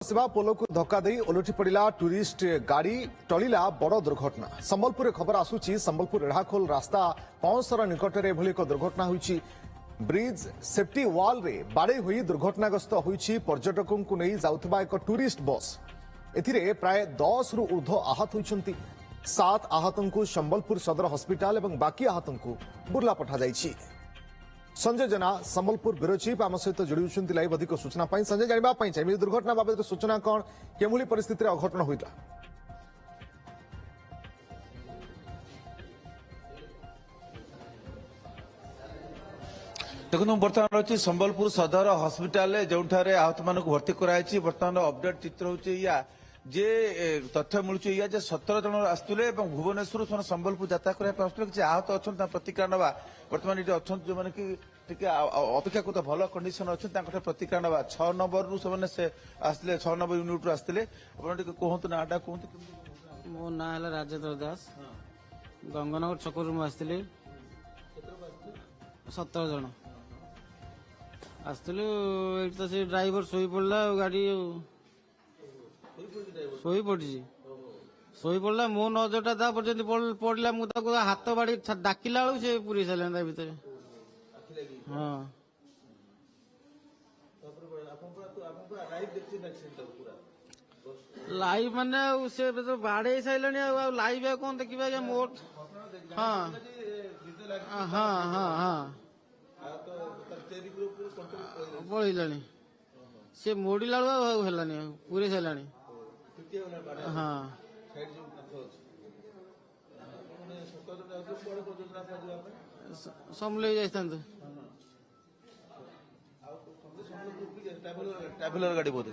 सेवा पोल को धक्का दे ओलटि पड़ा टूरिस्ट गाड़ी टलिला बड़ दुर्घटना। संबलपुर खबर आसूची संबलपुर रेढ़ाखोल रास्ता पौंसर निकट में एभली एक दुर्घटना हुई। ब्रिज सेफ्टी वाल रे बाड़े हुई दुर्घटनाग्रस्त हुई पर्यटकों को नहीं जाउथबा एक टूरिस्ट बस। एथिरे प्राय 10 रु ऊर्ध्व आहत होइछन्ति। 7 आहतों को संबलपुर सदर हॉस्पिटल एवं बाकी आहतों को बुर्ला पठा जाइछि। संजय जेना संबलपुर ब्यूरो चीफ आम सहित जोड़ी होती लाइव अधिक सूचना पाई। संजय जानापी चाहिए दुर्घटना बाबद सूचना कौन केभली परिस्थिति अघटन होता। देखो बर्तमान अच्छी संबलपुर सदर हॉस्पिटल जो आहत मान भर्ती कराई। बर्तमान अपडेट चित्र हो जे तथ्य मिलूँ या 17 जन आसुले भुवनेश्वर से संबलपुर यात्रा करने किसी आहत अच्छा प्रतिक्रिया नवा बर्तमान ये अच्छा जो मैंने कि अपेक्षाकृत भल कंडीशन अच्छा प्रतिक्रिया नवा 6 नंबर रु से आसते 6 नंबर यूनिट रु आसते कहतु नाटा कहतु। मो ना है राजेंद्र दास गंगानगर छकरू आसती 17 जन आसलु तो से ड्राइवर शोई पड़ा गाड़ी शोई पड़ा मो नजरटा ता पर्यंत पड़ा मुझे हाथ बाड़ी डाकिला बेलू से पूरी सारे भितर। हाँ लाइव माने से तो बाड़े सारे लाइव कौन देखा मोर। हाँ हाँ हाँ हाँ पड़े से मोड़ला है पूरे सारे। हाँ समले जाता ट्रावेलर गाड़ी बोलते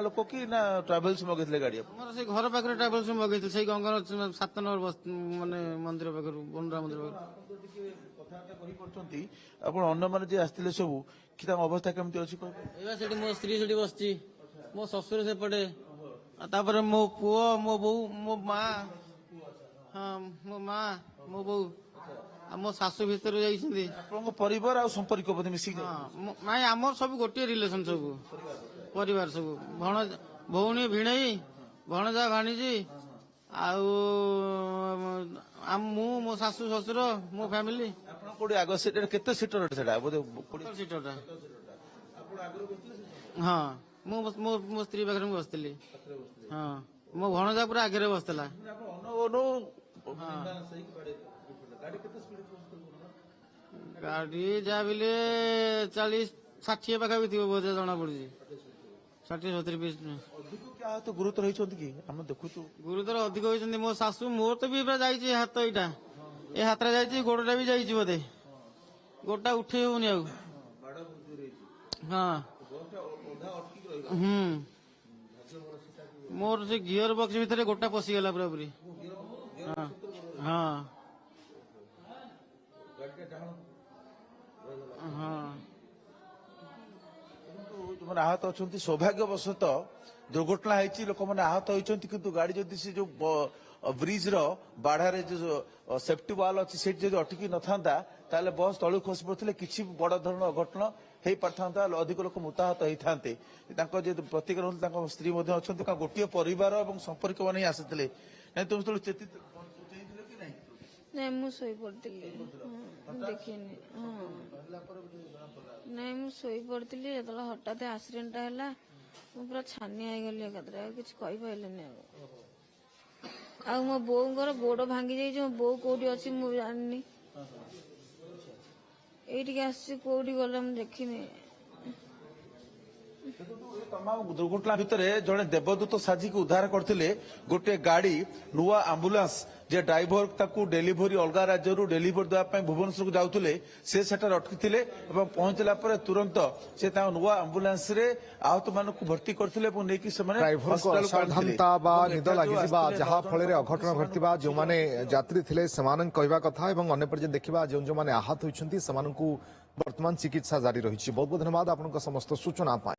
लोक कि ना ट्रावेल्स मगेले गाड़ी से घर पाखे ट्रावेल्स मगेल से गंगा 7 नंबर बस माने मंदिर पाखर बनरा मंदिर पाखर अन्न मैंने आसते सब कि अवस्था केमती अच्छी मो स्त्री से बसची मो ससुर सेपटे मो पुओ मो बो मो माँ। हाँ मो माँ मो बो मो शाशु भीतर परिवार आ संपर्क मिसिक नाई आमर सब गोटे रिलेशन सब परिवार सब भौणी भिणई भणजा भाणीजी मो शाशु ससुर मो फैमिली आग सीटर केते सीटर सीटर हाँ मो स्त्री पाखे बसती। हाँ मो भणजा पूरा आगे बसला गाड़ी जा बिले 40-60 पाखा भी थी बोधे जना पड़ी 60-70 तो गुरुतर कि देखु गुरुतर अधिक होती मो शाशु मोर तो भी जाइए हाथ यहाँ ये हाथ जाइए गोड़टा भी जाइए बोधे गोटा उठे होनी आ। हाँ मोर से गियर बॉक्स भीतर गोटा पशिगला पूरा पूरी। हाँ हाँ हाँ जो आहत अच्छा सौभाग्यवशत दुर्घटना होती लोक मैंने आहत होती किंतु गाड़ी जदि से जो ब्रिज बाढ़ जो सेफ्टी वाल अच्छी से अटकी न था ताले बस तलू खसी पड़ते किसी बड़ धरण अघटन हो पारता अधिक लोक मृताहत होते प्रतिक्रिया स्त्री अच्छा गोटे परिवार और संपर्क मैंने आसते तुम चेतित नहीं मु सोई पड़ती देखिए। हाँ नहीं मु सोई पड़ती जो हठात एक्सीडेंट है पूरा छानिया गली एकाद्रे किसी कहीपरिलनि मो बोर गोड़ भांगी जाइए मो बो कौटी अच्छी मुझे जानी ये कौटी गला देखनी। तमाम दुर्घटना भितर जड़े देवदूत साजी को उद्धार करते गोटे गाड़ी नुआ आंबुलांस जे ड्राइवर ताकू डेलीवरी अलग राज्य डेलीवरी देवाई भुवनेश्वर को जाऊे से अटकी पहुंचला तुरंत से नुआ आंबुलांस रे आहत मान भर्ती करते असावधानता निद लगी जहा फल अघटन घटवा जो मैंने यात्री थे से कहवा कथा अंपटे देखा जो जो मैंने आहत होती वर्तमान चिकित्सा जारी रही। बहुत बहुत धन्यवाद आपन समस्त सूचना पाए।